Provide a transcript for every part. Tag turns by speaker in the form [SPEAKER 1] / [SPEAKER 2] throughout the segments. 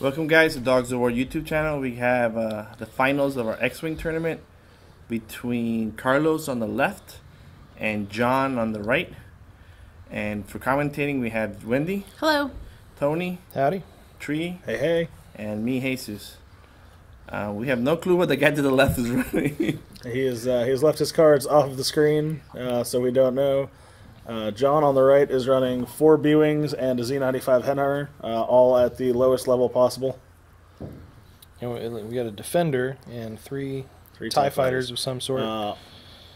[SPEAKER 1] Welcome, guys, to Dogs of War YouTube channel. We have the finals of our X-Wing tournament between Carlos on the left and John on the right. And for commentating, we have Wendy.
[SPEAKER 2] Hello.
[SPEAKER 1] Tony.
[SPEAKER 3] Howdy.
[SPEAKER 1] Tree.
[SPEAKER 3] Hey, hey.
[SPEAKER 1] And me, Jesus. We have no clue what the guy to the left is running.
[SPEAKER 3] He has left his cards off the screen, so we don't know. John on the right is running 4 B-Wings and a Z95 Headhunter, all at the lowest level possible.
[SPEAKER 4] And we got a Defender and three
[SPEAKER 3] TIE
[SPEAKER 4] TIE fighters of some sort.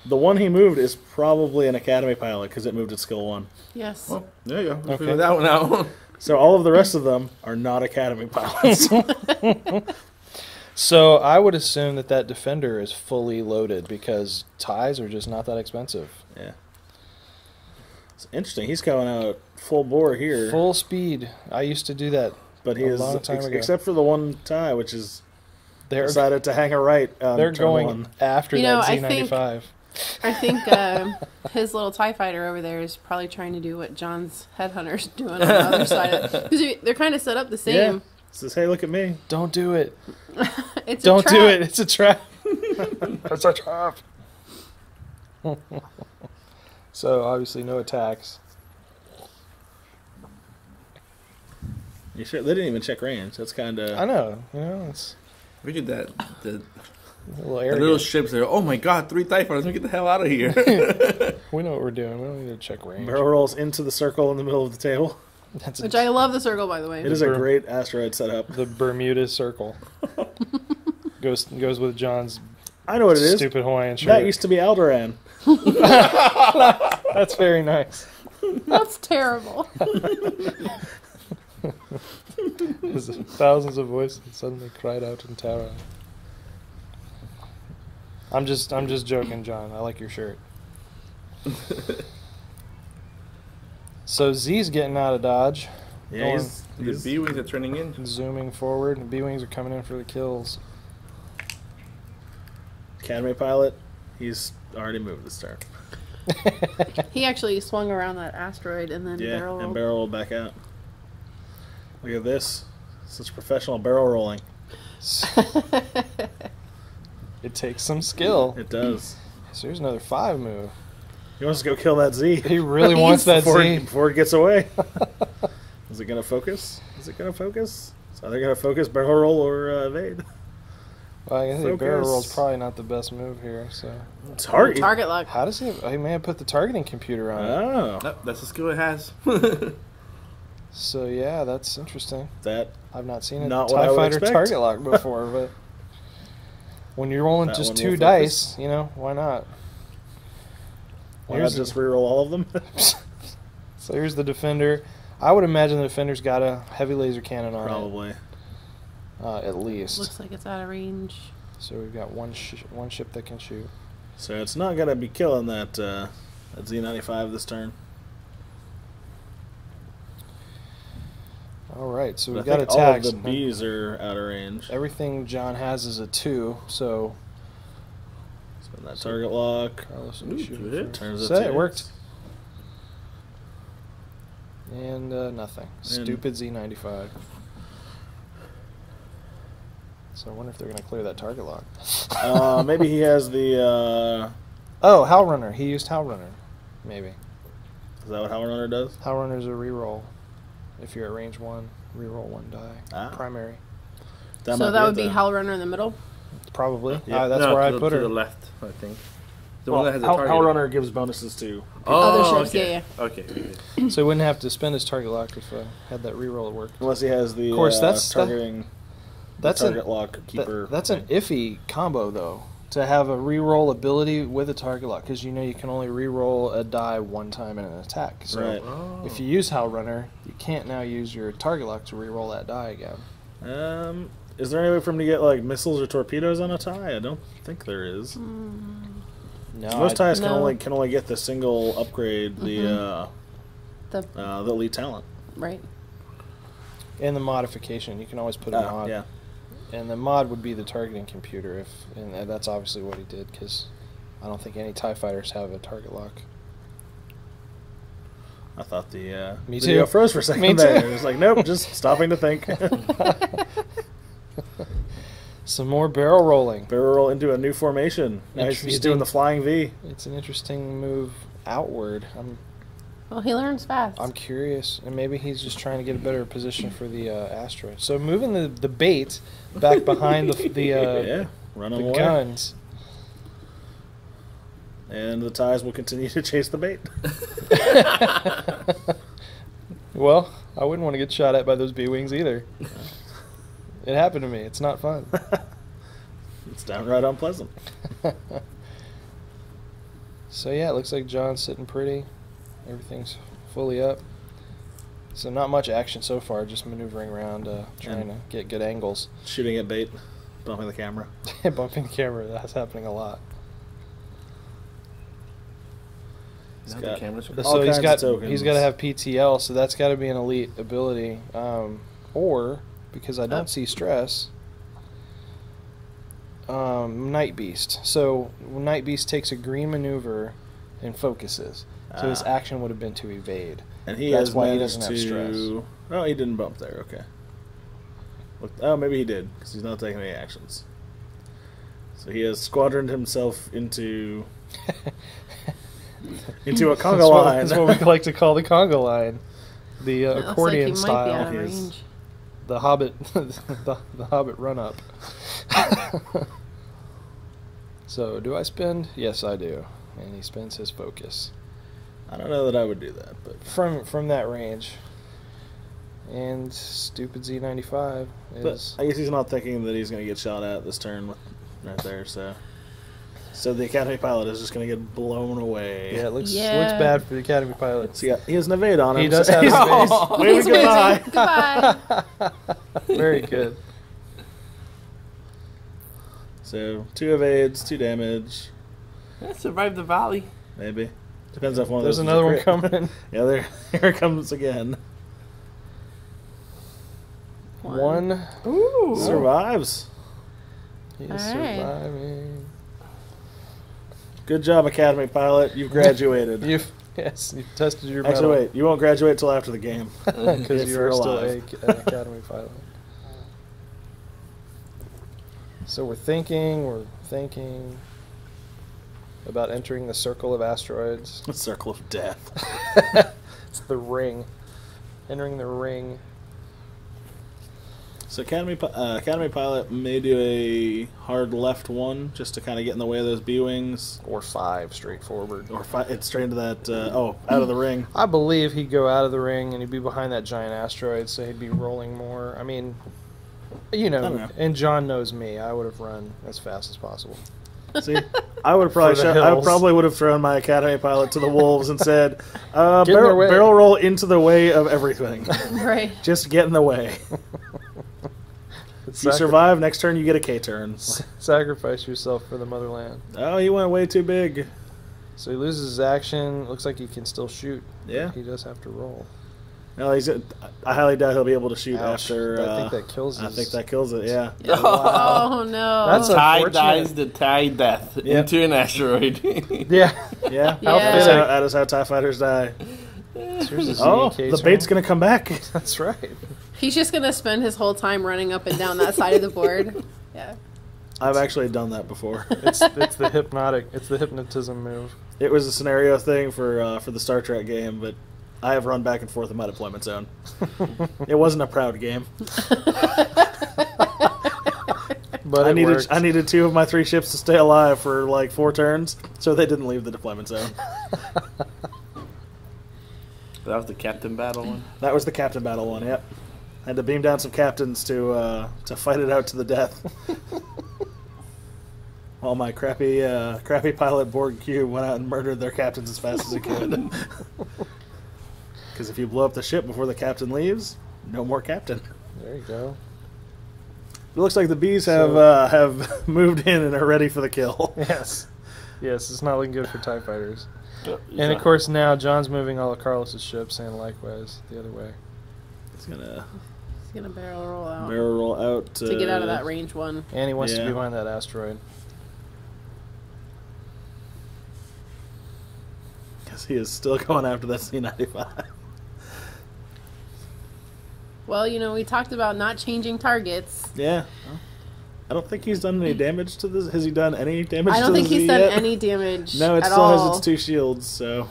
[SPEAKER 3] The one he moved is probably an Academy pilot because it moved at skill 1.
[SPEAKER 2] Yes.
[SPEAKER 1] Well, there you go. We'll
[SPEAKER 4] Okay.
[SPEAKER 1] figure that one out.
[SPEAKER 3] So all of the rest of them are not Academy pilots.
[SPEAKER 4] So I would assume that Defender is fully loaded because TIEs are just not that expensive.
[SPEAKER 3] Yeah. It's interesting. He's going out full bore here.
[SPEAKER 4] Full speed. I used to do that,
[SPEAKER 3] but he
[SPEAKER 4] a
[SPEAKER 3] is,
[SPEAKER 4] long time ago.
[SPEAKER 3] except for the one TIE, which is
[SPEAKER 4] They're
[SPEAKER 3] decided to hang a right on
[SPEAKER 4] they're
[SPEAKER 3] turn
[SPEAKER 4] going
[SPEAKER 3] 1.
[SPEAKER 4] after
[SPEAKER 2] You know,
[SPEAKER 4] that
[SPEAKER 2] I
[SPEAKER 4] Z95.
[SPEAKER 2] I think his little TIE fighter over there is probably trying to do what John's headhunter's doing on the other side. Because they're kind of set up the same.
[SPEAKER 3] Yeah. Says, hey, look at me.
[SPEAKER 4] Don't do it.
[SPEAKER 2] It's
[SPEAKER 4] Don't
[SPEAKER 2] a trap.
[SPEAKER 4] do it. It's a trap. It's a trap. So obviously no attacks.
[SPEAKER 3] You sure? They didn't even check range. That's kind of...
[SPEAKER 4] I know. You know, it's
[SPEAKER 1] Look at that. The
[SPEAKER 4] a little
[SPEAKER 1] the
[SPEAKER 4] arrogant.
[SPEAKER 1] little ships there. Oh my god, 3 TIE fighters. Let me get the hell out of here.
[SPEAKER 4] We know what we're doing. We don't need to check range.
[SPEAKER 3] Barrel rolls into the circle in the middle of the table.
[SPEAKER 4] That's
[SPEAKER 2] Which I love the circle, by the way.
[SPEAKER 3] It is a great asteroid setup.
[SPEAKER 4] the Bermuda Circle. goes with John's
[SPEAKER 3] I know what it is.
[SPEAKER 4] stupid Hawaiian shirt.
[SPEAKER 3] That used to be Alderaan.
[SPEAKER 4] That's very nice.
[SPEAKER 2] That's terrible.
[SPEAKER 4] As thousands of voices suddenly cried out in terror. I'm just joking, John. I like your shirt. So Z's getting out of dodge.
[SPEAKER 3] Yeah,
[SPEAKER 1] The B-Wings are turning in.
[SPEAKER 4] Zooming forward, and B-Wings are coming in for the kills.
[SPEAKER 3] Academy pilot. He's already moved this turn.
[SPEAKER 2] He actually swung around that asteroid and then
[SPEAKER 3] Yeah,
[SPEAKER 2] barrel
[SPEAKER 3] and
[SPEAKER 2] rolled.
[SPEAKER 3] barrel rolled back out. Look at this. Such professional barrel rolling.
[SPEAKER 4] It takes some skill.
[SPEAKER 3] It does.
[SPEAKER 4] So here's another 5 move.
[SPEAKER 3] He wants to go kill that Z.
[SPEAKER 4] He really wants that Z.
[SPEAKER 3] Before it gets away. Is it going to focus? Is it going to focus? So they're going to focus barrel roll or evade.
[SPEAKER 4] Well, I think barrel
[SPEAKER 3] Focus.
[SPEAKER 4] roll's probably not the best move here. So
[SPEAKER 3] Target.
[SPEAKER 2] Target lock.
[SPEAKER 4] how does he? He may have put the targeting computer on it.
[SPEAKER 3] Oh.
[SPEAKER 1] Oh, that's the skill it has.
[SPEAKER 4] So yeah, that's interesting.
[SPEAKER 3] That
[SPEAKER 4] I've not seen a
[SPEAKER 3] Not what I
[SPEAKER 4] TIE
[SPEAKER 3] would
[SPEAKER 4] fighter
[SPEAKER 3] expect.
[SPEAKER 4] target lock before, but when you're rolling
[SPEAKER 3] That
[SPEAKER 4] just
[SPEAKER 3] one
[SPEAKER 4] 2
[SPEAKER 3] will
[SPEAKER 4] dice, you know, why not?
[SPEAKER 3] Why not
[SPEAKER 4] Here's
[SPEAKER 3] just reroll all of them?
[SPEAKER 4] So here's the Defender. I would imagine the Defender's got a heavy laser cannon on
[SPEAKER 3] Probably.
[SPEAKER 4] it, at least.
[SPEAKER 2] Looks like it's out of range.
[SPEAKER 4] So we've got one ship that can shoot.
[SPEAKER 3] So it's not going to be killing that Z95 this turn.
[SPEAKER 4] All right, so
[SPEAKER 3] But
[SPEAKER 4] we've
[SPEAKER 3] I
[SPEAKER 4] got
[SPEAKER 3] think all of
[SPEAKER 4] attacks.
[SPEAKER 3] the Bs are out of range.
[SPEAKER 4] Everything John has is a 2, so
[SPEAKER 3] Spin that target lock.
[SPEAKER 4] Carlos will be
[SPEAKER 1] Ooh,
[SPEAKER 4] shooting
[SPEAKER 1] good.
[SPEAKER 4] first.
[SPEAKER 3] Turns
[SPEAKER 4] So
[SPEAKER 3] up
[SPEAKER 4] it
[SPEAKER 3] to
[SPEAKER 4] worked. And nothing. Stupid Z95. So I wonder if they're going to clear that target lock.
[SPEAKER 3] Maybe he has the...
[SPEAKER 4] Oh, Howl Runner. He used Howl Runner. Maybe.
[SPEAKER 3] is that what Howard Runner does?
[SPEAKER 4] Howl Runner's a reroll. If you're at range 1, reroll 1 die.
[SPEAKER 3] Ah.
[SPEAKER 4] Primary.
[SPEAKER 3] That
[SPEAKER 2] So
[SPEAKER 3] might
[SPEAKER 2] that
[SPEAKER 3] be
[SPEAKER 2] would
[SPEAKER 3] it
[SPEAKER 2] be
[SPEAKER 3] then.
[SPEAKER 2] Hell Runner in the middle.
[SPEAKER 4] Probably.
[SPEAKER 3] Yeah.
[SPEAKER 4] That's
[SPEAKER 1] No,
[SPEAKER 4] where I
[SPEAKER 1] to
[SPEAKER 4] put
[SPEAKER 1] to
[SPEAKER 4] her.
[SPEAKER 1] the left, I think. The
[SPEAKER 3] Well,
[SPEAKER 1] one that has a
[SPEAKER 3] Howard
[SPEAKER 1] target.
[SPEAKER 3] Runner gives bonuses to...
[SPEAKER 1] Oh,
[SPEAKER 2] Other ships,
[SPEAKER 1] okay.
[SPEAKER 2] yeah,
[SPEAKER 1] Okay.
[SPEAKER 4] So he wouldn't have to spend his target lock if had that reroll at work.
[SPEAKER 3] Unless he has the
[SPEAKER 4] Of course, that's
[SPEAKER 3] targeting...
[SPEAKER 4] That's
[SPEAKER 3] target
[SPEAKER 4] an,
[SPEAKER 3] lock keeper.
[SPEAKER 4] that's an iffy combo, though, to have a reroll ability with a target lock, because you know you can only reroll a die 1 time in an attack. So
[SPEAKER 3] Right.
[SPEAKER 1] Oh.
[SPEAKER 4] if you use Howl Runner, you can't now use your target lock to reroll that die again.
[SPEAKER 3] Is there any way for him to get like missiles or torpedoes on a tie? I don't think there is.
[SPEAKER 4] No,
[SPEAKER 3] Most ties
[SPEAKER 2] No.
[SPEAKER 3] can only get the single upgrade,
[SPEAKER 2] The
[SPEAKER 3] the elite talent.
[SPEAKER 2] right.
[SPEAKER 4] and the modification, you can always put a mod.
[SPEAKER 3] Yeah.
[SPEAKER 4] And the mod would be the targeting computer, and that's obviously what he did, because I don't think any TIE fighters have a target lock.
[SPEAKER 3] I thought the
[SPEAKER 4] Me
[SPEAKER 3] video
[SPEAKER 4] too.
[SPEAKER 3] froze for a second
[SPEAKER 4] Me
[SPEAKER 3] there.
[SPEAKER 4] too.
[SPEAKER 3] It was like, nope, just stopping to think.
[SPEAKER 4] Some more barrel rolling.
[SPEAKER 3] Barrel roll into a new formation. Now he's
[SPEAKER 4] Interesting.
[SPEAKER 3] doing the flying V.
[SPEAKER 4] It's an interesting move outward.
[SPEAKER 2] Well, he learns fast.
[SPEAKER 4] I'm curious, and maybe he's just trying to get a better position for the asteroid. So moving the bait back behind the
[SPEAKER 3] Yeah, run him
[SPEAKER 4] the
[SPEAKER 3] away.
[SPEAKER 4] guns.
[SPEAKER 3] And the ties will continue to chase the bait.
[SPEAKER 4] Well, I wouldn't want to get shot at by those B-wings either. It happened to me. It's not fun.
[SPEAKER 3] It's downright unpleasant.
[SPEAKER 4] So yeah, it looks like John's sitting pretty. Everything's fully up. So not much action so far, just maneuvering around, trying to get good angles.
[SPEAKER 3] Shooting at bait, bumping the camera.
[SPEAKER 4] Bumping the camera, that's happening a lot.
[SPEAKER 1] Now
[SPEAKER 3] got-
[SPEAKER 1] the cameras are
[SPEAKER 3] All
[SPEAKER 4] So he's
[SPEAKER 3] kinds
[SPEAKER 4] got
[SPEAKER 3] of tokens.
[SPEAKER 4] to have PTL, so that's got to be an elite ability. Or because I don't see stress, Night Beast. So Night Beast takes a green maneuver and focuses. So his action would have been to evade.
[SPEAKER 3] And he
[SPEAKER 4] That's
[SPEAKER 3] has
[SPEAKER 4] why he
[SPEAKER 3] managed
[SPEAKER 4] doesn't have stress.
[SPEAKER 3] to... Oh, he didn't bump there, okay. Oh, maybe he did, because he's not taking any actions. So he has squadroned himself into a conga line.
[SPEAKER 4] That's what we like to call the conga line. The
[SPEAKER 2] It looks
[SPEAKER 4] accordion
[SPEAKER 2] like he
[SPEAKER 4] style.
[SPEAKER 2] might be out of
[SPEAKER 3] is-
[SPEAKER 2] range.
[SPEAKER 4] The Hobbit, the Hobbit run up. So, do I spend? Yes, I do. And he spends his focus
[SPEAKER 3] I don't know that I would do that, but
[SPEAKER 4] from that range. And stupid Z95 is.
[SPEAKER 3] I guess he's not thinking that he's going to get shot at this turn right there. So the Academy pilot is just going to get blown away.
[SPEAKER 4] Yeah, it looks
[SPEAKER 2] Yeah.
[SPEAKER 4] bad for the Academy pilot.
[SPEAKER 3] So he has an evade on him.
[SPEAKER 4] He does
[SPEAKER 3] so
[SPEAKER 4] have
[SPEAKER 3] he's-
[SPEAKER 4] an
[SPEAKER 3] he's waving
[SPEAKER 2] He's waving.
[SPEAKER 3] goodbye.
[SPEAKER 2] Goodbye.
[SPEAKER 4] Very good.
[SPEAKER 3] So 2 evades, 2 damage,
[SPEAKER 1] Yeah, survive the valley.
[SPEAKER 3] maybe. Depends if one of
[SPEAKER 4] There's
[SPEAKER 3] those is a
[SPEAKER 4] another one
[SPEAKER 3] crit.
[SPEAKER 4] coming.
[SPEAKER 3] Yeah, here it comes again.
[SPEAKER 4] One.
[SPEAKER 1] Ooh.
[SPEAKER 3] Survives.
[SPEAKER 4] He's
[SPEAKER 2] All right.
[SPEAKER 4] surviving.
[SPEAKER 3] Good job, Academy pilot. You've graduated.
[SPEAKER 4] You've tested your
[SPEAKER 3] Actually, wait. You won't graduate till after the game.
[SPEAKER 4] because
[SPEAKER 3] If
[SPEAKER 4] you
[SPEAKER 3] you're
[SPEAKER 4] are still
[SPEAKER 3] alive.
[SPEAKER 4] an Academy pilot. So we're thinking about entering the circle of asteroids.
[SPEAKER 3] The circle of death.
[SPEAKER 4] It's the ring. Entering the ring.
[SPEAKER 3] So Academy pilot may do a hard left one just to kind of get in the way of those B-wings.
[SPEAKER 4] Or 5 straight forward.
[SPEAKER 3] Or it's straight into that, out of the ring.
[SPEAKER 4] I believe he'd go out of the ring and he'd be behind that giant asteroid, so he'd be rolling more. I mean, you
[SPEAKER 3] I don't
[SPEAKER 4] know,
[SPEAKER 3] know.
[SPEAKER 4] and John knows me. I would have run as fast as possible.
[SPEAKER 3] See, I would have probably
[SPEAKER 4] For the
[SPEAKER 3] I
[SPEAKER 4] hills.
[SPEAKER 3] probably would have thrown my Academy pilot to the wolves and said,
[SPEAKER 4] Get in their way."
[SPEAKER 3] barrel roll into the way of everything.
[SPEAKER 2] Right.
[SPEAKER 3] Just get in the way. If you survive, next turn you get a K-turn.
[SPEAKER 4] Sacrifice yourself for the motherland.
[SPEAKER 3] Oh, he went way too big.
[SPEAKER 4] So he loses his action. Looks like he can still shoot. but
[SPEAKER 3] Yeah.
[SPEAKER 4] He does have to roll.
[SPEAKER 3] No, I highly doubt he'll be able to shoot
[SPEAKER 4] Ouch.
[SPEAKER 3] after.
[SPEAKER 4] I think that kills
[SPEAKER 3] I
[SPEAKER 4] his-
[SPEAKER 3] think that kills it. Yeah.
[SPEAKER 2] Oh no.
[SPEAKER 4] That's a-
[SPEAKER 1] Tie
[SPEAKER 4] unfortunate.
[SPEAKER 1] dies the tie death
[SPEAKER 3] Yep.
[SPEAKER 1] into an asteroid.
[SPEAKER 4] Yeah.
[SPEAKER 3] Yeah.
[SPEAKER 2] How
[SPEAKER 3] That is how TIE fighters die.
[SPEAKER 4] Here's his
[SPEAKER 3] Oh,
[SPEAKER 4] ZK
[SPEAKER 3] the
[SPEAKER 4] turn.
[SPEAKER 3] bait's gonna come back.
[SPEAKER 4] That's right.
[SPEAKER 2] He's just gonna spend his whole time running up and down that side of the board. Yeah.
[SPEAKER 3] I've actually done that before.
[SPEAKER 4] It's the hypnotism move.
[SPEAKER 3] It was a scenario thing for the Star Trek game, but I have run back and forth in my deployment zone. It wasn't a proud game.
[SPEAKER 4] But it worked.
[SPEAKER 3] I needed 2 of my 3 ships to stay alive for like 4 turns, so they didn't leave the deployment zone.
[SPEAKER 1] That was the captain battle one.
[SPEAKER 3] That was the captain battle one. Yep. Had to beam down some captains to fight it out to the death. While my crappy pilot Borg Cube went out and murdered their captains as fast as he could. Because if you blow up the ship before the captain leaves, no more captain.
[SPEAKER 4] There you go.
[SPEAKER 3] It looks like the bees have moved in and are ready for the kill.
[SPEAKER 4] Yes. Yes, it's not looking good for TIE fighters. And of course now John's moving all of Carlos's ships and likewise the other way.
[SPEAKER 3] He's gonna
[SPEAKER 2] He's gonna barrel roll out
[SPEAKER 3] barrel roll out
[SPEAKER 2] to get out of that range one.
[SPEAKER 4] And he wants to
[SPEAKER 3] Yeah.
[SPEAKER 4] be behind that asteroid.
[SPEAKER 3] because he is still going after that Z95.
[SPEAKER 2] Well, we talked about not changing targets.
[SPEAKER 3] Yeah. Well, I don't think he's done any damage to this. Has he done any damage to
[SPEAKER 2] I don't think
[SPEAKER 3] the Z
[SPEAKER 2] he's done
[SPEAKER 3] yet?
[SPEAKER 2] any damage
[SPEAKER 3] No, it
[SPEAKER 2] at
[SPEAKER 3] still
[SPEAKER 2] all.
[SPEAKER 3] has its 2 shields, so...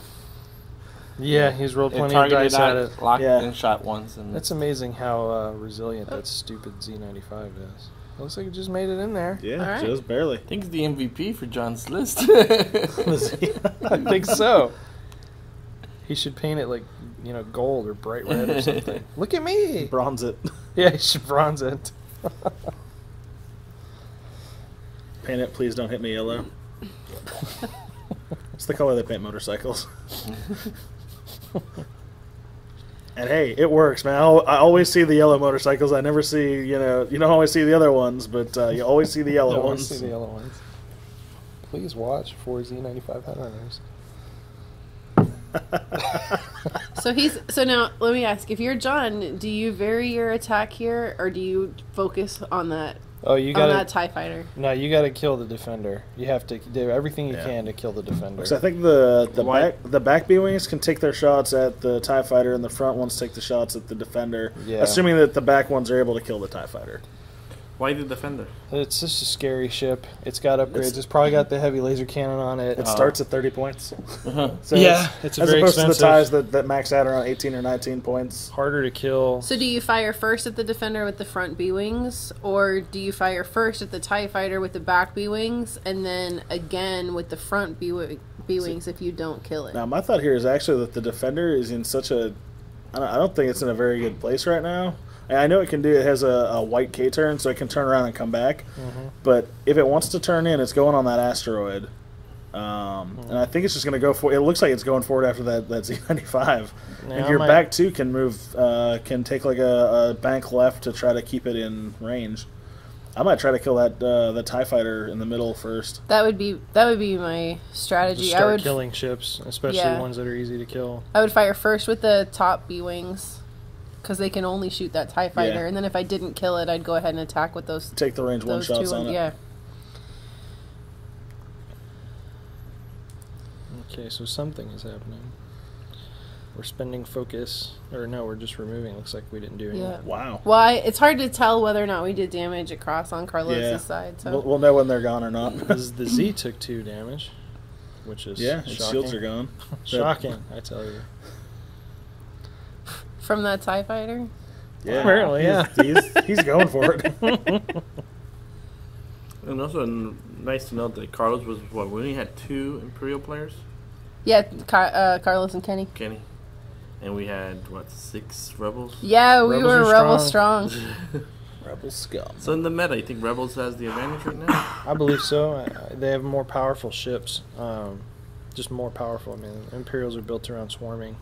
[SPEAKER 4] Yeah, he's rolled
[SPEAKER 1] It
[SPEAKER 4] plenty of
[SPEAKER 1] targeted
[SPEAKER 4] dice at it.
[SPEAKER 1] out, locked,
[SPEAKER 3] Yeah.
[SPEAKER 1] and shot once. And
[SPEAKER 4] That's amazing how resilient that stupid Z95 is. Looks like it just made it in there.
[SPEAKER 3] Yeah,
[SPEAKER 2] All right.
[SPEAKER 3] just barely.
[SPEAKER 1] I think it's the MVP for John's list.
[SPEAKER 4] I think so. He should paint it like, gold or bright red or something. Look at me!
[SPEAKER 3] Bronze it.
[SPEAKER 4] Yeah, he should bronze it.
[SPEAKER 3] Paint it, please don't hit me yellow. It's the color they paint motorcycles. And hey, it works, man. I always see the yellow motorcycles. I never see, you don't always see the other ones, but you always see the yellow
[SPEAKER 4] I want
[SPEAKER 3] ones.
[SPEAKER 4] to see the yellow ones. Please watch for Z95 headrunners.
[SPEAKER 2] So now let me ask: if you're John, do you vary your attack here, or do you focus on that
[SPEAKER 4] Oh, you
[SPEAKER 2] on that
[SPEAKER 4] gotta
[SPEAKER 2] TIE fighter?
[SPEAKER 4] no, you gotta kill the defender. You have to do everything you
[SPEAKER 3] Yeah.
[SPEAKER 4] can to kill the defender.
[SPEAKER 3] Because I think the
[SPEAKER 1] Why-
[SPEAKER 3] back B-wings can take their shots at the TIE fighter, and the front ones take the shots at the defender.
[SPEAKER 4] Yeah.
[SPEAKER 3] Assuming that the back ones are able to kill the TIE fighter.
[SPEAKER 1] Why the defender?
[SPEAKER 4] It's just a scary ship. It's got upgrades.
[SPEAKER 3] It's-
[SPEAKER 4] It's probably got the heavy laser cannon on it.
[SPEAKER 3] It starts at 30 points. So
[SPEAKER 4] Yeah, it's
[SPEAKER 3] as
[SPEAKER 4] very
[SPEAKER 3] opposed to the
[SPEAKER 4] expensive.
[SPEAKER 3] ties that max out around 18 or 19 points.
[SPEAKER 4] harder to kill.
[SPEAKER 2] So do you fire first at the defender with the front B wings, or do you fire first at the TIE fighter with the back B wings, and then again with the front B wings if you don't kill it?
[SPEAKER 3] Now, my thought here is actually that the defender is in such a... I don't think it's in a very good place right now. And I know it can do... It has a white K-turn, so it can turn around and come back.
[SPEAKER 4] Mm-hmm.
[SPEAKER 3] But if it wants to turn in, it's going on that asteroid. And I think it's just going to go for... It looks like it's going forward after that Z95.
[SPEAKER 4] Yeah,
[SPEAKER 3] and
[SPEAKER 4] I
[SPEAKER 3] your
[SPEAKER 4] might-
[SPEAKER 3] back, too, can move... can take like a bank left to try to keep it in range. I might try to kill that the TIE fighter in the middle first.
[SPEAKER 2] That would be my strategy.
[SPEAKER 4] Just
[SPEAKER 2] I
[SPEAKER 4] start
[SPEAKER 2] would
[SPEAKER 4] killing ships, especially
[SPEAKER 2] Yeah.
[SPEAKER 4] ones that are easy to kill.
[SPEAKER 2] I would fire first with the top B wings because they can only shoot that TIE fighter,
[SPEAKER 3] Yeah.
[SPEAKER 2] and then if I didn't kill it, I'd go ahead and attack with those
[SPEAKER 3] Take the range one
[SPEAKER 2] those
[SPEAKER 3] shots
[SPEAKER 2] two.
[SPEAKER 3] on it.
[SPEAKER 2] Yeah.
[SPEAKER 4] Okay, so something is happening. We're spending focus, or no, we're just removing. Looks like we didn't do anything.
[SPEAKER 2] Yeah.
[SPEAKER 3] Wow.
[SPEAKER 2] Well, it's hard to tell whether or not we did damage across on Carlos's
[SPEAKER 3] Yeah.
[SPEAKER 2] side. So
[SPEAKER 3] We'll know when they're gone or not.
[SPEAKER 4] Because the Z took 2 damage, which is
[SPEAKER 3] Yeah, its
[SPEAKER 4] shocking.
[SPEAKER 3] shields are gone.
[SPEAKER 4] Shocking, I tell you.
[SPEAKER 2] from that TIE fighter.
[SPEAKER 3] Yeah,
[SPEAKER 4] Apparently, yeah.
[SPEAKER 3] He's going for it.
[SPEAKER 1] And also nice to note that Carlos was we only had 2 Imperial players,
[SPEAKER 2] Yeah, Carlos and Kenny.
[SPEAKER 1] Kenny, and we had 6 Rebels.
[SPEAKER 2] Yeah, we
[SPEAKER 4] Rebels
[SPEAKER 2] were
[SPEAKER 4] are
[SPEAKER 2] rebel
[SPEAKER 4] strong.
[SPEAKER 2] strong.
[SPEAKER 3] Rebel scum.
[SPEAKER 1] So in the meta, you think Rebels has the advantage right now?
[SPEAKER 4] I believe so. They have more powerful ships. Just more powerful. I mean, Imperials are built around swarming.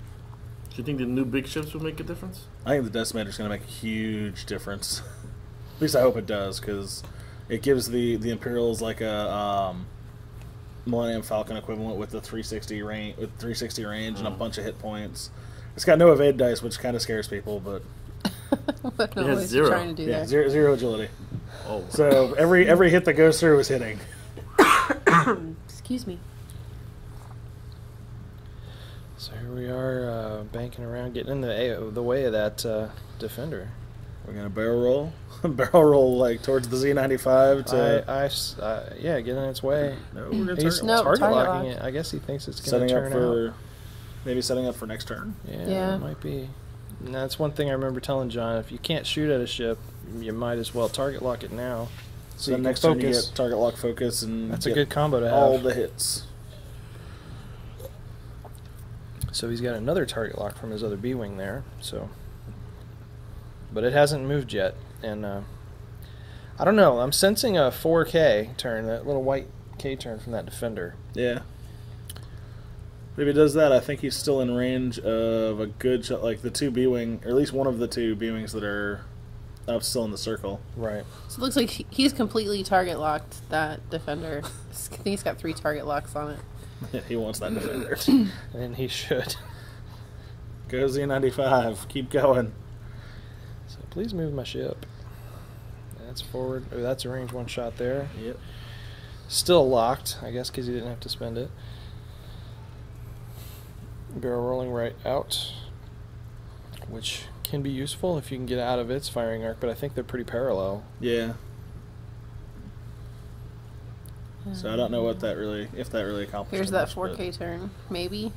[SPEAKER 1] Do you think the new big ships will make a difference?
[SPEAKER 3] I think the Decimator's going to make a huge difference. At least I hope it does, because it gives the Imperials like a Millennium Falcon equivalent with the 360 range, and a bunch of hit points. It's got no evade dice, which kind of scares people, but
[SPEAKER 2] But no,
[SPEAKER 1] It has
[SPEAKER 2] what he's
[SPEAKER 1] 0.
[SPEAKER 2] trying to do
[SPEAKER 3] yeah,
[SPEAKER 2] there.
[SPEAKER 3] zero agility.
[SPEAKER 1] Oh,
[SPEAKER 3] So every hit that goes through is hitting.
[SPEAKER 2] Excuse me.
[SPEAKER 4] So here we are, banking around, getting in the way of that defender.
[SPEAKER 3] We're going to barrel roll like towards the Z95 to
[SPEAKER 4] Yeah, get in its way.
[SPEAKER 3] no, we're gonna
[SPEAKER 4] He's
[SPEAKER 3] target
[SPEAKER 2] No,
[SPEAKER 3] lock.
[SPEAKER 4] target
[SPEAKER 2] target
[SPEAKER 4] locking
[SPEAKER 2] lock.
[SPEAKER 4] it. I guess he thinks it's going to
[SPEAKER 3] setting up
[SPEAKER 4] turn out.
[SPEAKER 3] for maybe setting up for next turn.
[SPEAKER 2] Yeah.
[SPEAKER 4] It might be. And that's one thing I remember telling John. If you can't shoot at a ship, you might as well target lock it now.
[SPEAKER 3] So
[SPEAKER 4] you
[SPEAKER 3] then
[SPEAKER 4] can
[SPEAKER 3] next turn you
[SPEAKER 4] focus.
[SPEAKER 3] get target lock focus and
[SPEAKER 4] That's a
[SPEAKER 3] get
[SPEAKER 4] good combo to have.
[SPEAKER 3] all the hits.
[SPEAKER 4] So he's got another target lock from his other B-wing there. So, but it hasn't moved yet, and I don't know. I'm sensing a 4K turn, that little white K turn from that defender.
[SPEAKER 3] Yeah. But if he does that, I think he's still in range of a good shot, like the 2 B-wing, or at least one of the 2 B-wings that are up still in the circle.
[SPEAKER 4] Right.
[SPEAKER 2] So it looks like he's completely target locked that defender. I think he's got 3 target locks on it.
[SPEAKER 3] He wants that defender.
[SPEAKER 4] And he should.
[SPEAKER 3] Go Z95. Keep going.
[SPEAKER 4] So please move my ship. That's forward. Oh, that's a range 1 shot there.
[SPEAKER 3] Yep.
[SPEAKER 4] Still locked, I guess, because he didn't have to spend it. Barrel rolling right out, which can be useful if you can get out of its firing arc, but I think they're pretty parallel.
[SPEAKER 3] Yeah. So I don't know what that really, if that really accomplishes.
[SPEAKER 2] Here's that
[SPEAKER 3] much,
[SPEAKER 2] 4K turn. Maybe.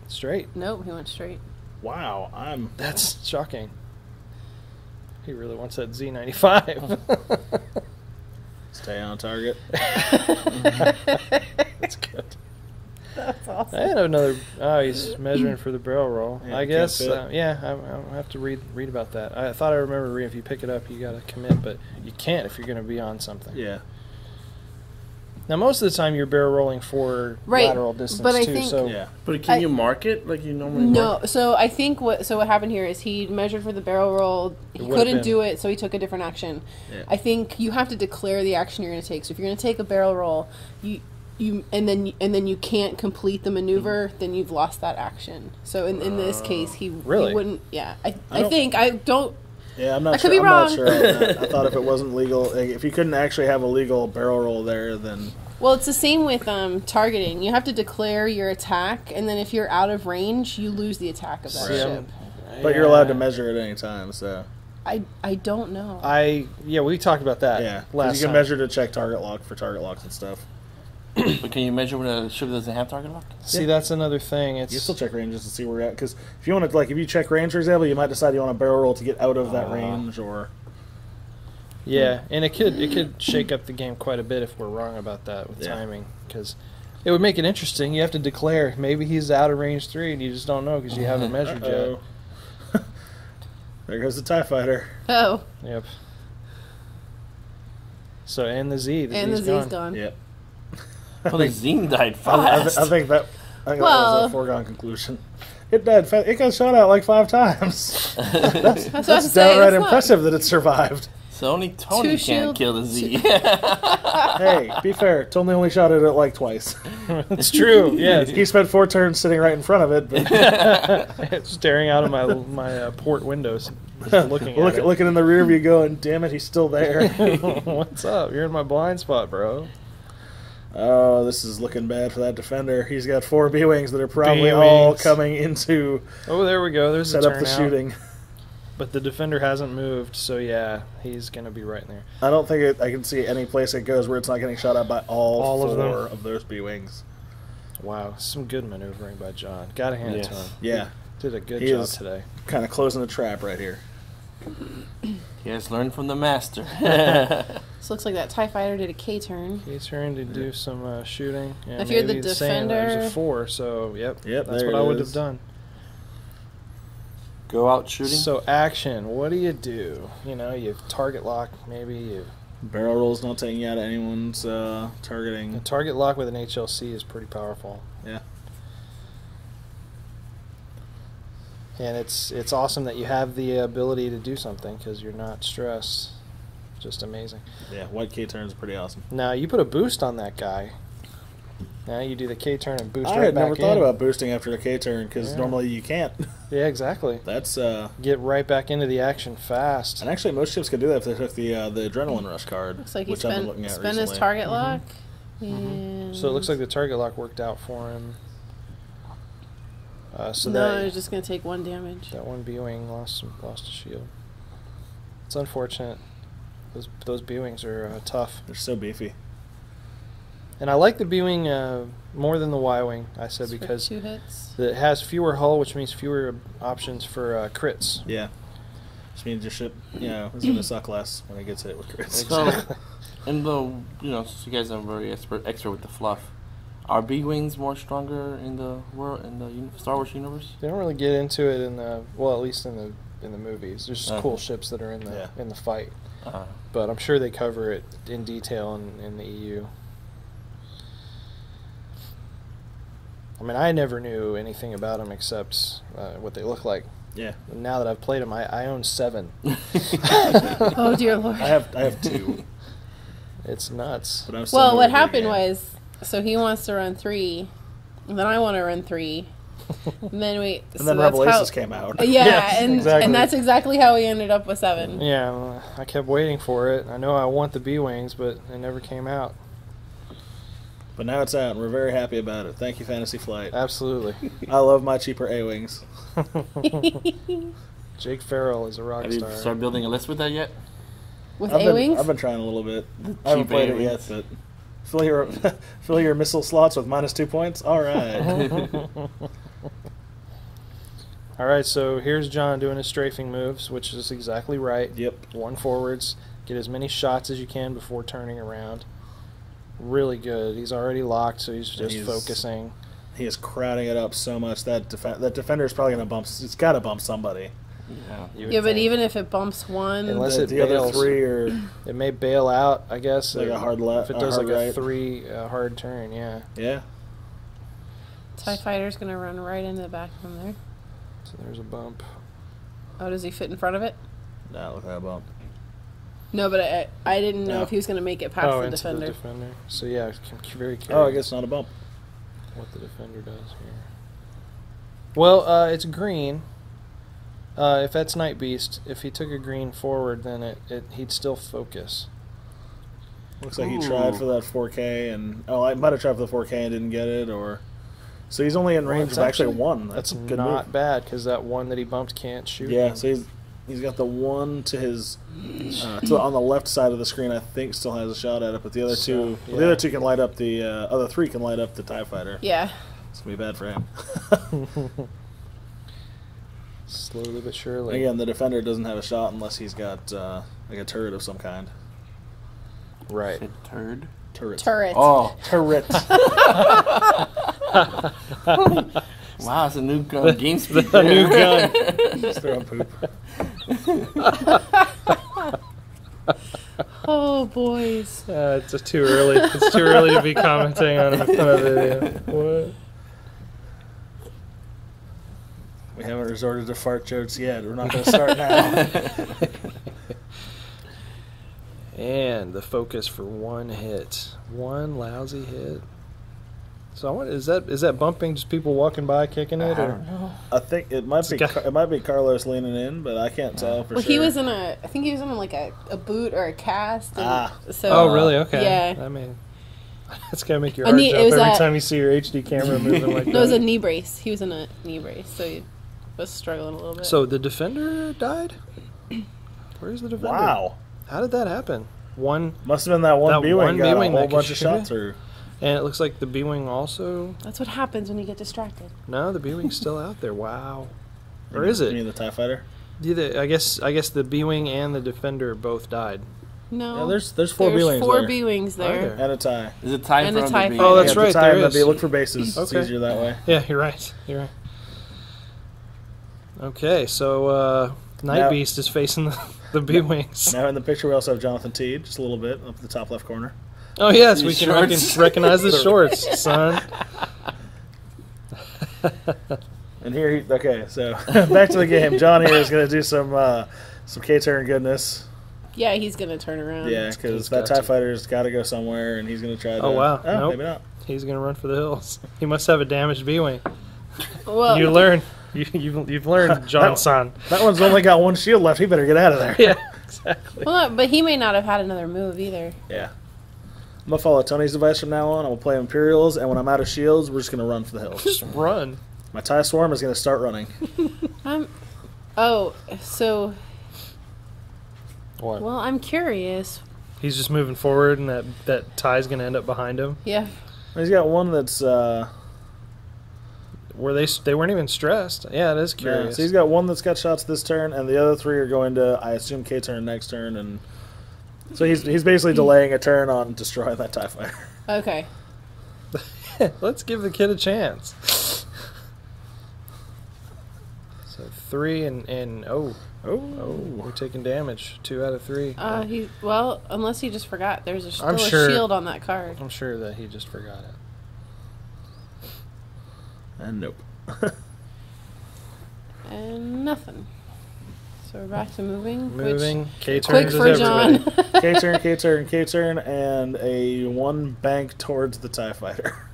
[SPEAKER 4] Straight.
[SPEAKER 2] Nope, he went straight.
[SPEAKER 3] Wow,
[SPEAKER 4] That's shocking. He really wants that Z95.
[SPEAKER 3] Stay on target.
[SPEAKER 4] That's good.
[SPEAKER 2] That's awesome.
[SPEAKER 4] I had another. Oh, he's measuring for the barrel roll.
[SPEAKER 3] Yeah,
[SPEAKER 4] I
[SPEAKER 3] you
[SPEAKER 4] guess.
[SPEAKER 3] can't fit.
[SPEAKER 4] I'll have to read about that. I thought I remember reading if you pick it up, you got to commit, but you can't if you're going to be on something.
[SPEAKER 3] Yeah.
[SPEAKER 4] Now, most of the time, you're barrel rolling for
[SPEAKER 2] Right,
[SPEAKER 4] lateral distance
[SPEAKER 2] but I
[SPEAKER 4] too.
[SPEAKER 2] think-
[SPEAKER 4] So
[SPEAKER 3] Yeah.
[SPEAKER 1] But can you mark it like you normally mark?
[SPEAKER 2] No, so I think what happened here is he measured for the barrel roll. He
[SPEAKER 4] would've
[SPEAKER 2] couldn't
[SPEAKER 4] been-
[SPEAKER 2] do it, so he took a different action.
[SPEAKER 3] Yeah.
[SPEAKER 2] I think you have to declare the action you're going to take. So if you're going to take a barrel roll, you and then you can't complete the maneuver, then you've lost that action. So in this case, he
[SPEAKER 4] Really?
[SPEAKER 2] he wouldn't. Yeah, I
[SPEAKER 3] don't-
[SPEAKER 2] think I don't.
[SPEAKER 3] Yeah, I'm not
[SPEAKER 2] I
[SPEAKER 3] sure.
[SPEAKER 2] could be
[SPEAKER 3] I'm
[SPEAKER 2] wrong.
[SPEAKER 3] not sure on that. I thought if it wasn't legal, like, if you couldn't actually have a legal barrel roll there, then
[SPEAKER 2] Well, it's the same with targeting. You have to declare your attack, and then if you're out of range, you lose the attack of that
[SPEAKER 3] Right.
[SPEAKER 2] ship.
[SPEAKER 3] but you're allowed to measure at any time. So
[SPEAKER 2] I don't know.
[SPEAKER 4] we talked about that.
[SPEAKER 3] yeah, 'cause
[SPEAKER 4] last
[SPEAKER 3] you can
[SPEAKER 4] time.
[SPEAKER 3] measure to check target lock for target locks and stuff.
[SPEAKER 1] But can you measure when a ship doesn't have target lock?
[SPEAKER 4] See, that's another thing. It's
[SPEAKER 3] You can still check ranges to see where you're at. Because if you want to, like, if you check range, for example, you might decide you want a barrel roll to get out of that range, or
[SPEAKER 4] yeah, and it could shake up the game quite a bit if we're wrong about that with
[SPEAKER 3] Yeah.
[SPEAKER 4] timing, because it would make it interesting. You have to declare maybe he's out of range 3, and you just don't know because you haven't measured yet.
[SPEAKER 3] Uh-oh. There goes the TIE fighter.
[SPEAKER 2] Oh,
[SPEAKER 4] Yep. So and the Z,
[SPEAKER 2] and the
[SPEAKER 4] Z's
[SPEAKER 2] Z's gone.
[SPEAKER 3] Yep.
[SPEAKER 1] Well, the Zine died
[SPEAKER 3] I
[SPEAKER 1] fast.
[SPEAKER 3] think that was
[SPEAKER 2] Well-
[SPEAKER 3] a foregone conclusion. It died. It got shot out like 5 times.
[SPEAKER 2] That's what I was
[SPEAKER 3] That's
[SPEAKER 2] saying.
[SPEAKER 3] downright
[SPEAKER 2] It's not-
[SPEAKER 3] impressive that it survived.
[SPEAKER 1] So only Tony
[SPEAKER 2] Two
[SPEAKER 1] can't
[SPEAKER 2] shield-
[SPEAKER 1] kill the Z.
[SPEAKER 3] Hey, be fair. Tony only shot at it like twice.
[SPEAKER 4] It's true. Yeah,
[SPEAKER 3] He spent 4 turns sitting right in front of it, but
[SPEAKER 4] staring out of my port windows, just looking at it.
[SPEAKER 3] looking in the rear view, going, "Damn it, he's still there."
[SPEAKER 4] What's up? You're in my blind spot, bro.
[SPEAKER 3] Oh, this is looking bad for that defender. He's got 4 B-wings that are probably all
[SPEAKER 4] B-wings.
[SPEAKER 3] coming into
[SPEAKER 4] Oh, there we go. There's
[SPEAKER 3] set
[SPEAKER 4] the
[SPEAKER 3] up the
[SPEAKER 4] turnout.
[SPEAKER 3] shooting.
[SPEAKER 4] But the defender hasn't moved, so yeah, he's gonna be right there.
[SPEAKER 3] I don't think I can see any place it goes where it's not getting shot at by all
[SPEAKER 4] of
[SPEAKER 3] 4
[SPEAKER 4] them.
[SPEAKER 3] of those B-wings.
[SPEAKER 4] Wow, some good maneuvering by John. Gotta hand it to
[SPEAKER 1] Yes.
[SPEAKER 4] him.
[SPEAKER 3] Yeah,
[SPEAKER 4] Did a good
[SPEAKER 3] He
[SPEAKER 4] job
[SPEAKER 3] is-
[SPEAKER 4] today.
[SPEAKER 3] kind of closing the trap right here.
[SPEAKER 1] He has learned from the master.
[SPEAKER 2] So looks like that TIE fighter did a K turn.
[SPEAKER 4] He's trying to do some shooting. Yeah,
[SPEAKER 2] If you're the
[SPEAKER 4] maybe same. There's
[SPEAKER 2] defender-
[SPEAKER 4] a 4, so yep,
[SPEAKER 3] Yep,
[SPEAKER 4] that's
[SPEAKER 3] there
[SPEAKER 4] what
[SPEAKER 3] it
[SPEAKER 4] I would
[SPEAKER 3] is.
[SPEAKER 4] have done.
[SPEAKER 1] Go out shooting.
[SPEAKER 4] So action, what do? You know, you target lock, maybe you
[SPEAKER 3] Barrel roll's not taking you out of anyone's
[SPEAKER 4] a
[SPEAKER 3] targeting.
[SPEAKER 4] target lock with an HLC is pretty powerful.
[SPEAKER 3] Yeah.
[SPEAKER 4] And it's awesome that you have the ability to do something because you're not stressed. Just amazing.
[SPEAKER 3] Yeah, white K turn is pretty awesome.
[SPEAKER 4] Now you put a boost on that guy. Now you do the K turn and boost
[SPEAKER 3] I
[SPEAKER 4] right
[SPEAKER 3] had
[SPEAKER 4] back
[SPEAKER 3] never thought
[SPEAKER 4] in.
[SPEAKER 3] about boosting after the K turn because
[SPEAKER 4] Yeah.
[SPEAKER 3] normally you can't.
[SPEAKER 4] Yeah, exactly.
[SPEAKER 3] That's
[SPEAKER 4] Get right back into the action fast.
[SPEAKER 3] and actually most ships could do that if they took the adrenaline rush card,
[SPEAKER 2] Looks like he
[SPEAKER 3] which I've been looking
[SPEAKER 2] spent
[SPEAKER 3] at
[SPEAKER 2] his
[SPEAKER 3] recently.
[SPEAKER 2] target lock. And
[SPEAKER 4] So it looks like the target lock worked out for him. So
[SPEAKER 2] no,
[SPEAKER 4] that
[SPEAKER 2] he's just gonna take 1 damage.
[SPEAKER 4] that one B-wing lost a shield. It's unfortunate. Those B-wings are tough.
[SPEAKER 3] They're so beefy.
[SPEAKER 4] And I like the B-wing more than the Y-wing, I said,
[SPEAKER 2] Just for
[SPEAKER 4] because
[SPEAKER 2] 2 hits.
[SPEAKER 4] it has fewer hull, which means fewer options for crits.
[SPEAKER 3] Yeah. Which means your ship, is going to suck less when it gets hit with crits.
[SPEAKER 1] So, and the since you guys are very expert with the fluff, are B wings more stronger in the world in the Star Wars universe?
[SPEAKER 4] They don't really get into it in the at least in the movies. There's just cool ships that are in the fight, but I'm sure they cover it in detail in the EU. I mean, I never knew anything about them except what they look like.
[SPEAKER 3] Yeah.
[SPEAKER 4] And now that I've played them, I own 7.
[SPEAKER 2] Oh dear lord.
[SPEAKER 3] I have 2.
[SPEAKER 4] It's nuts.
[SPEAKER 3] But I'm still
[SPEAKER 2] Well,
[SPEAKER 3] never
[SPEAKER 2] what
[SPEAKER 3] doing
[SPEAKER 2] happened
[SPEAKER 3] it.
[SPEAKER 2] was, so he wants to run 3, and then I want to run 3, and then we.
[SPEAKER 3] And then Rebel Aces came out.
[SPEAKER 2] Yeah,
[SPEAKER 4] Yes,
[SPEAKER 2] and
[SPEAKER 4] exactly.
[SPEAKER 2] and that's exactly how we ended up with 7.
[SPEAKER 4] Yeah, well, I kept waiting for it. I know I want the B-wings, but it never came out.
[SPEAKER 3] But now it's out, and we're very happy about it. Thank you, Fantasy Flight.
[SPEAKER 4] Absolutely.
[SPEAKER 3] I love my cheaper A-Wings.
[SPEAKER 4] Jake Farrell is a rock
[SPEAKER 1] Have you
[SPEAKER 4] star.
[SPEAKER 1] started building a list with that yet?
[SPEAKER 2] With
[SPEAKER 3] I've
[SPEAKER 2] A-Wings?
[SPEAKER 3] been trying a little bit. I haven't
[SPEAKER 1] cheap
[SPEAKER 3] played it yet,
[SPEAKER 1] A-Wings.
[SPEAKER 3] but fill your missile slots with -2 points? All right.
[SPEAKER 4] All right, so here's John doing his strafing moves, which is exactly right.
[SPEAKER 3] Yep.
[SPEAKER 4] 1 forwards. Get as many shots as you can before turning around. Really good. He's already locked, so he's just focusing.
[SPEAKER 3] He is crowding it up so much that that defender is probably going to bump. It's got to bump somebody.
[SPEAKER 1] Yeah.
[SPEAKER 4] You would
[SPEAKER 2] Yeah, but
[SPEAKER 4] think.
[SPEAKER 2] even if it bumps one,
[SPEAKER 4] Unless
[SPEAKER 3] The,
[SPEAKER 4] it
[SPEAKER 3] the other
[SPEAKER 4] bails.
[SPEAKER 3] 3 are
[SPEAKER 4] It may bail out, I guess.
[SPEAKER 3] Like a hard left.
[SPEAKER 4] If it does like
[SPEAKER 3] right.
[SPEAKER 4] a 3 hard turn, yeah.
[SPEAKER 3] Yeah.
[SPEAKER 2] TIE Fighter's going to run right into the back of him there.
[SPEAKER 4] So there's a bump.
[SPEAKER 2] Oh, does he fit in front of it?
[SPEAKER 3] No, look at that bump.
[SPEAKER 2] No, but I didn't know
[SPEAKER 3] No.
[SPEAKER 2] if he was going to make it past the
[SPEAKER 4] into
[SPEAKER 2] defender.
[SPEAKER 4] the defender. So yeah, very curious
[SPEAKER 3] Oh, I guess not a bump.
[SPEAKER 4] what the defender does here. Well, it's green. If that's Night Beast, if he took a green forward, then he'd still focus.
[SPEAKER 3] Looks like he
[SPEAKER 1] Ooh.
[SPEAKER 3] tried for that 4K, and I might have tried for the 4K and didn't get it, or so he's only in range
[SPEAKER 4] it's
[SPEAKER 3] of actually 1.
[SPEAKER 4] That's
[SPEAKER 3] a good
[SPEAKER 4] not
[SPEAKER 3] move.
[SPEAKER 4] bad because that one that he bumped can't shoot.
[SPEAKER 3] Yeah, so he's got the 1 to his on the left side of the screen. I think still has a shot at it, but the other
[SPEAKER 4] So,
[SPEAKER 3] two, the other 2 can light up the other 3 can light up the TIE Fighter.
[SPEAKER 2] Yeah.
[SPEAKER 3] It's gonna be bad for him.
[SPEAKER 4] Slowly but surely.
[SPEAKER 3] Again, the defender doesn't have a shot unless he's got like a turret of some kind.
[SPEAKER 4] Right.
[SPEAKER 1] Shit, turd.
[SPEAKER 2] Turret.
[SPEAKER 1] Oh,
[SPEAKER 3] Turret.
[SPEAKER 1] wow, it's a new game speed.
[SPEAKER 4] A new gun.
[SPEAKER 3] Just throw poop.
[SPEAKER 2] Oh, boys.
[SPEAKER 4] It's just too early. It's too early to be commenting on a video. What?
[SPEAKER 3] We haven't resorted to fart jokes yet. We're not going to start now.
[SPEAKER 4] And the focus for 1 hit. 1 lousy hit. So I wonder, is that bumping just people walking by kicking it,
[SPEAKER 1] I
[SPEAKER 4] or
[SPEAKER 1] don't know.
[SPEAKER 3] I think it might be it might be Carlos leaning in, but I can't tell for
[SPEAKER 2] Well,
[SPEAKER 3] sure.
[SPEAKER 2] he was in I think he was in like a boot or a cast. And so,
[SPEAKER 4] oh really? Okay.
[SPEAKER 2] Yeah.
[SPEAKER 4] I mean, that's gotta make your
[SPEAKER 2] A
[SPEAKER 4] heart
[SPEAKER 2] knee-
[SPEAKER 4] jump
[SPEAKER 2] it was
[SPEAKER 4] every
[SPEAKER 2] a-
[SPEAKER 4] time you see your HD camera moving like
[SPEAKER 2] No, it was a
[SPEAKER 4] that.
[SPEAKER 2] knee brace. He was in a knee brace, so he was struggling a little bit.
[SPEAKER 4] So the defender died. Where's the defender?
[SPEAKER 3] Wow.
[SPEAKER 4] How did that happen? One,
[SPEAKER 3] Must have been that one
[SPEAKER 4] That
[SPEAKER 3] B-wing
[SPEAKER 4] one
[SPEAKER 3] got
[SPEAKER 4] B-wing
[SPEAKER 3] a whole
[SPEAKER 4] that
[SPEAKER 3] bunch
[SPEAKER 4] could
[SPEAKER 3] of
[SPEAKER 4] shoot
[SPEAKER 3] shot
[SPEAKER 4] it?
[SPEAKER 3] through.
[SPEAKER 4] and it looks like the B-wing also.
[SPEAKER 2] that's what happens when you get distracted.
[SPEAKER 4] No, the B-wing's still out there. Wow. Or is
[SPEAKER 3] You
[SPEAKER 4] it?
[SPEAKER 3] mean the TIE Fighter?
[SPEAKER 4] I guess the B-wing and the defender both died.
[SPEAKER 2] No,
[SPEAKER 3] Yeah, there's 4 B-wings
[SPEAKER 2] 4
[SPEAKER 3] there.
[SPEAKER 2] B-wings
[SPEAKER 4] Are
[SPEAKER 2] there.
[SPEAKER 4] there?
[SPEAKER 3] And a TIE.
[SPEAKER 1] Is it time
[SPEAKER 2] And
[SPEAKER 1] for
[SPEAKER 2] a
[SPEAKER 1] him
[SPEAKER 2] TIE
[SPEAKER 1] to be?
[SPEAKER 2] fighter.
[SPEAKER 4] Oh, that's
[SPEAKER 3] Yeah,
[SPEAKER 4] right,
[SPEAKER 3] the TIE,
[SPEAKER 4] there
[SPEAKER 3] that'd be
[SPEAKER 4] is.
[SPEAKER 3] look for bases. It's
[SPEAKER 4] Okay.
[SPEAKER 3] easier that way.
[SPEAKER 4] Yeah, you're right. You're right. Okay, so Night
[SPEAKER 3] Now-
[SPEAKER 4] Beast is facing the B-wings.
[SPEAKER 3] Now in the picture we also have Jonathan Teed, just a little bit up in the top left corner.
[SPEAKER 4] Oh yes, we
[SPEAKER 1] His
[SPEAKER 4] can
[SPEAKER 1] shorts.
[SPEAKER 4] recognize the shorts, son.
[SPEAKER 3] And here, okay, so back to the game. John here is going to do some K-turn goodness.
[SPEAKER 2] Yeah, he's gonna turn around.
[SPEAKER 3] Yeah,
[SPEAKER 4] He's
[SPEAKER 3] because that
[SPEAKER 4] got
[SPEAKER 3] TIE
[SPEAKER 4] to.
[SPEAKER 3] Fighter's got to go somewhere, and he's going to try to...
[SPEAKER 4] Oh, wow.
[SPEAKER 3] Oh,
[SPEAKER 4] Nope.
[SPEAKER 3] maybe not.
[SPEAKER 4] He's gonna run for the hills. He must have a damaged B-wing.
[SPEAKER 2] Well,
[SPEAKER 4] You learn. You've learned, John Son.
[SPEAKER 3] That one's only got 1 shield left. He better get out of there.
[SPEAKER 4] Yeah, exactly.
[SPEAKER 2] well, but he may not have had another move either.
[SPEAKER 3] Yeah. I'm going to follow Tony's advice from now on. I'm going to play Imperials, and when I'm out of shields, we're just going to run for the hills.
[SPEAKER 4] Just run.
[SPEAKER 3] My TIE Swarm is going to start running.
[SPEAKER 2] Oh, so
[SPEAKER 4] What?
[SPEAKER 2] well, I'm curious.
[SPEAKER 4] He's just moving forward, and that tie's gonna end up behind him.
[SPEAKER 2] Yeah,
[SPEAKER 3] He's got one that's...
[SPEAKER 4] Where they weren't even stressed. Yeah, it is
[SPEAKER 3] Yeah,
[SPEAKER 4] curious.
[SPEAKER 3] so he's got one that's got shots this turn, and the other 3 are going to, I assume, K-turn next turn, and so he's basically delaying a turn on destroying that TIE Fighter.
[SPEAKER 2] okay.
[SPEAKER 4] Let's give the kid a chance. So 3 and oh, we're taking damage. 2 out of 3.
[SPEAKER 2] Unless he just forgot. There's still
[SPEAKER 4] I'm
[SPEAKER 2] a
[SPEAKER 4] sure-
[SPEAKER 2] shield on that card.
[SPEAKER 4] I'm sure that he just forgot it.
[SPEAKER 3] And nope.
[SPEAKER 2] And nothing. So we're back to moving.
[SPEAKER 4] Moving. K
[SPEAKER 2] Which, quick
[SPEAKER 4] turns
[SPEAKER 2] for
[SPEAKER 4] is
[SPEAKER 2] John.
[SPEAKER 4] everybody.
[SPEAKER 3] K-turn, K-turn, K-turn, and a 1 bank towards the TIE Fighter.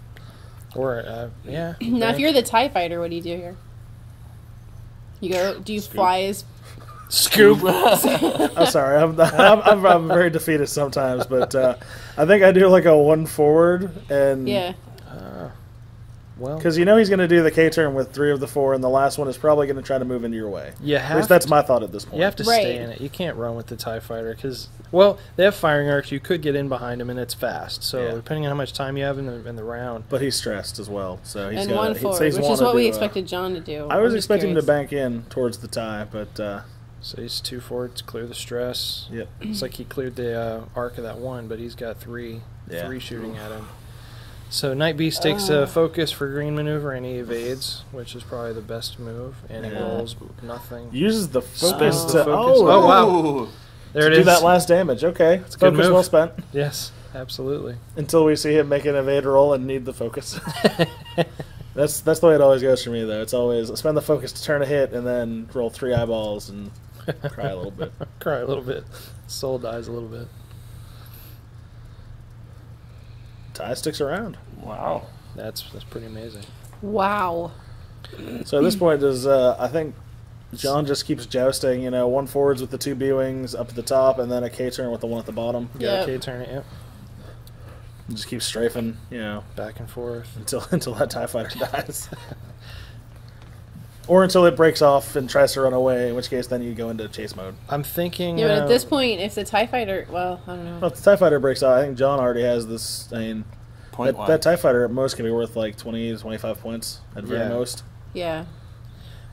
[SPEAKER 4] Or yeah.
[SPEAKER 2] Now, if you're the TIE Fighter, what do you do here? You go? Do you fly as
[SPEAKER 4] Scoop.
[SPEAKER 3] I'm sorry. I'm very defeated sometimes, but I think I do like a 1 forward and
[SPEAKER 2] Yeah.
[SPEAKER 4] Well,
[SPEAKER 3] because you know he's going to do the K turn with 3 of the 4, and the last one is probably going to try to move into your way.
[SPEAKER 4] you
[SPEAKER 3] At
[SPEAKER 4] have
[SPEAKER 3] least that's
[SPEAKER 4] to,
[SPEAKER 3] my thought at this point.
[SPEAKER 4] you have to
[SPEAKER 2] Right.
[SPEAKER 4] stay in it. You can't run with the TIE fighter because, well, they have firing arcs. You could get in behind him, and it's fast. So
[SPEAKER 3] Yeah.
[SPEAKER 4] depending on how much time you have in the round.
[SPEAKER 3] But he's stressed as well, so he's
[SPEAKER 2] And
[SPEAKER 3] got
[SPEAKER 2] 1
[SPEAKER 3] so
[SPEAKER 2] forward,
[SPEAKER 3] he's
[SPEAKER 2] which is
[SPEAKER 3] wanted
[SPEAKER 2] what we
[SPEAKER 3] to,
[SPEAKER 2] expected John to do.
[SPEAKER 3] I was
[SPEAKER 2] I'm just
[SPEAKER 3] expecting him to
[SPEAKER 2] curious.
[SPEAKER 3] bank in towards the tie, but
[SPEAKER 4] So he's 2 forwards, clear the stress.
[SPEAKER 3] yep.
[SPEAKER 4] It's like he cleared the arc of that one, but he's got three
[SPEAKER 3] Yeah.
[SPEAKER 4] shooting at him. So Night Beast takes a focus for green maneuver and he evades, which is probably the best move, and he
[SPEAKER 3] Yeah.
[SPEAKER 4] rolls nothing.
[SPEAKER 3] Uses the focus
[SPEAKER 4] Spins
[SPEAKER 3] to
[SPEAKER 4] the focus. Oh, wow.
[SPEAKER 1] Ooh.
[SPEAKER 4] There it
[SPEAKER 3] do
[SPEAKER 4] is.
[SPEAKER 3] that last damage. Okay,
[SPEAKER 4] a good
[SPEAKER 3] focus
[SPEAKER 4] move.
[SPEAKER 3] well spent.
[SPEAKER 4] Yes, absolutely.
[SPEAKER 3] Until we see him make an evade roll and need the focus. That's the way it always goes for me, though. It's always spend the focus to turn a hit and then roll 3 eyeballs and cry a little bit.
[SPEAKER 4] Cry a little bit. Soul dies a little bit.
[SPEAKER 3] Tie sticks around.
[SPEAKER 1] Wow.
[SPEAKER 4] That's pretty amazing.
[SPEAKER 2] Wow.
[SPEAKER 3] So at this point, does I think John just keeps jousting. 1 forwards with the 2 B wings up at the top, and then a K turn with the one at the bottom.
[SPEAKER 4] You got
[SPEAKER 2] Yep.
[SPEAKER 4] a K turn it, yep.
[SPEAKER 3] And just keep strafing,
[SPEAKER 4] Back and forth.
[SPEAKER 3] until that TIE fighter dies. Or until it breaks off and tries to run away, in which case then you go into chase mode.
[SPEAKER 4] I'm thinking.
[SPEAKER 2] Yeah, but at this point, if the TIE fighter, well, I don't know.
[SPEAKER 3] Well, if the TIE fighter breaks off, I think John already has this. I mean,
[SPEAKER 1] Point
[SPEAKER 3] that TIE fighter at most can be worth like 20 to 25 points at very
[SPEAKER 4] Yeah.
[SPEAKER 3] most.
[SPEAKER 2] Yeah.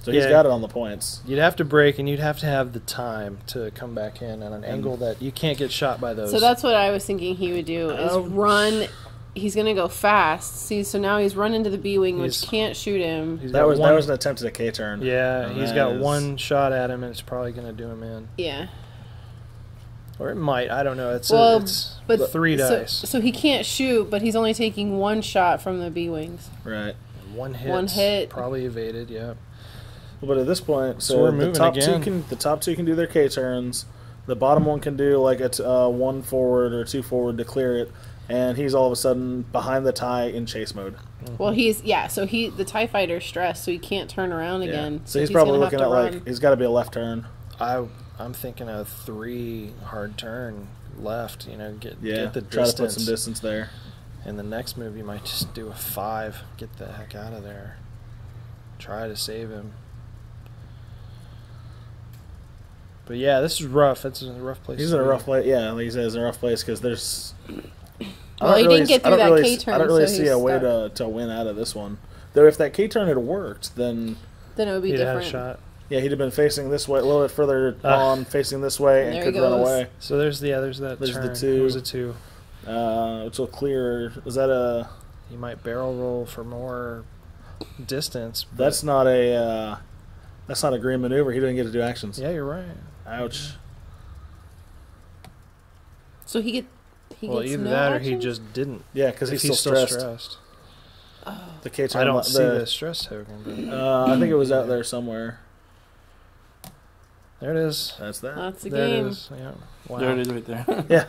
[SPEAKER 3] So he's
[SPEAKER 4] Yeah.
[SPEAKER 3] got it on the points.
[SPEAKER 4] You'd have to break, and you'd have to have the time to come back in at an angle that you can't get shot by those.
[SPEAKER 2] So that's what I was thinking he would do is run. He's gonna go fast. See, so now he's run into the B wing, which
[SPEAKER 4] He's-
[SPEAKER 2] can't shoot him.
[SPEAKER 4] He's
[SPEAKER 3] That
[SPEAKER 4] got
[SPEAKER 3] was
[SPEAKER 4] one,
[SPEAKER 3] an attempt at a K turn.
[SPEAKER 4] Yeah,
[SPEAKER 3] And
[SPEAKER 4] he's
[SPEAKER 3] that
[SPEAKER 4] got
[SPEAKER 3] is-
[SPEAKER 4] one shot at him, and it's probably going to do him in.
[SPEAKER 2] Yeah.
[SPEAKER 4] Or it might. I don't know. It's
[SPEAKER 2] Well,
[SPEAKER 4] it's
[SPEAKER 2] but
[SPEAKER 4] 3 dice.
[SPEAKER 2] So he can't shoot, but he's only taking 1 shot from the B wings.
[SPEAKER 3] Right.
[SPEAKER 4] One hit.
[SPEAKER 2] One hit.
[SPEAKER 4] Probably evaded. Yeah.
[SPEAKER 3] But at this point,
[SPEAKER 4] So we're
[SPEAKER 3] the
[SPEAKER 4] moving
[SPEAKER 3] top
[SPEAKER 4] again.
[SPEAKER 3] the top 2 can do their K turns. The bottom one can do like a 1 forward or 2 forward to clear it, and he's all of a sudden behind the tie in chase mode.
[SPEAKER 2] Well, so the TIE fighter's stressed, so he can't turn around again.
[SPEAKER 3] So he's probably
[SPEAKER 2] gonna
[SPEAKER 3] looking
[SPEAKER 2] have
[SPEAKER 3] at
[SPEAKER 2] to
[SPEAKER 3] like
[SPEAKER 2] run.
[SPEAKER 3] he's got to be a left turn.
[SPEAKER 4] I'm thinking a 3 hard turn left. Get the
[SPEAKER 3] try
[SPEAKER 4] distance.
[SPEAKER 3] to put some distance there.
[SPEAKER 4] And the next move, you might just do a 5. Get the heck out of there. Try to save him. But yeah, this is rough. It's a rough place.
[SPEAKER 3] He's
[SPEAKER 4] to
[SPEAKER 3] in a
[SPEAKER 4] be.
[SPEAKER 3] rough place. Yeah, like he says, a rough place because there's.
[SPEAKER 2] Well, he didn't get through that K turn,
[SPEAKER 3] I don't really
[SPEAKER 2] so
[SPEAKER 3] see
[SPEAKER 2] he's
[SPEAKER 3] a way
[SPEAKER 2] stuck.
[SPEAKER 3] to win out of this one. Though, if that K turn had worked, then
[SPEAKER 2] Then it would be
[SPEAKER 4] He'd have a
[SPEAKER 2] different.
[SPEAKER 4] shot.
[SPEAKER 3] yeah, he'd have been facing this way, a little bit further on, facing this way, and
[SPEAKER 2] There
[SPEAKER 3] could
[SPEAKER 2] he
[SPEAKER 3] run
[SPEAKER 2] goes.
[SPEAKER 3] away.
[SPEAKER 4] So there's that
[SPEAKER 3] There's the
[SPEAKER 4] turn.
[SPEAKER 3] 2.
[SPEAKER 4] It was a 2.
[SPEAKER 3] Which will clear. Is that a?
[SPEAKER 4] He might barrel roll for more distance. but-
[SPEAKER 3] That's not a green maneuver. He didn't get to do actions.
[SPEAKER 4] Yeah, you're right.
[SPEAKER 3] Ouch.
[SPEAKER 2] So he
[SPEAKER 4] Well,
[SPEAKER 2] gets
[SPEAKER 4] either
[SPEAKER 2] no
[SPEAKER 4] that or
[SPEAKER 2] action?
[SPEAKER 4] he just didn't.
[SPEAKER 3] Yeah, because
[SPEAKER 4] If
[SPEAKER 3] he's still stressed. The K turn.
[SPEAKER 4] I don't see the stress token. But
[SPEAKER 3] I think it was out there somewhere.
[SPEAKER 4] there it is.
[SPEAKER 3] That's that.
[SPEAKER 2] That's the
[SPEAKER 4] There
[SPEAKER 2] game.
[SPEAKER 4] it is. Yeah. Wow.
[SPEAKER 1] There it is right there.
[SPEAKER 3] Yeah.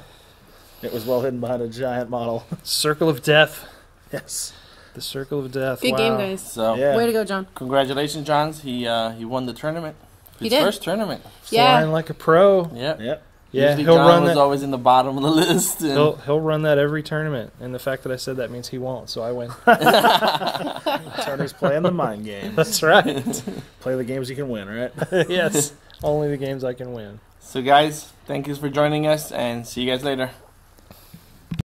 [SPEAKER 3] It was well hidden behind a giant model.
[SPEAKER 4] Circle of death.
[SPEAKER 3] Yes.
[SPEAKER 4] The circle of death.
[SPEAKER 2] Good
[SPEAKER 4] wow.
[SPEAKER 2] game, guys.
[SPEAKER 1] So,
[SPEAKER 3] Yeah.
[SPEAKER 2] Way to go, John.
[SPEAKER 1] congratulations, Johns. He won the tournament.
[SPEAKER 2] He
[SPEAKER 1] His
[SPEAKER 2] did.
[SPEAKER 1] first tournament.
[SPEAKER 2] Yeah.
[SPEAKER 4] Flying like a pro.
[SPEAKER 1] Yep.
[SPEAKER 3] Yep.
[SPEAKER 4] Yeah,
[SPEAKER 1] Usually
[SPEAKER 4] he'll
[SPEAKER 1] John
[SPEAKER 4] run
[SPEAKER 1] was
[SPEAKER 4] that.
[SPEAKER 1] always in the bottom of the list. And
[SPEAKER 4] He'll run that every tournament, and the fact that I said that means he won't, so I win.
[SPEAKER 3] Tony's playing the mind game.
[SPEAKER 4] That's right.
[SPEAKER 3] Play the games you can win, right?
[SPEAKER 4] Yes, only the games I can win.
[SPEAKER 1] So, guys, thank you for joining us, and see you guys later.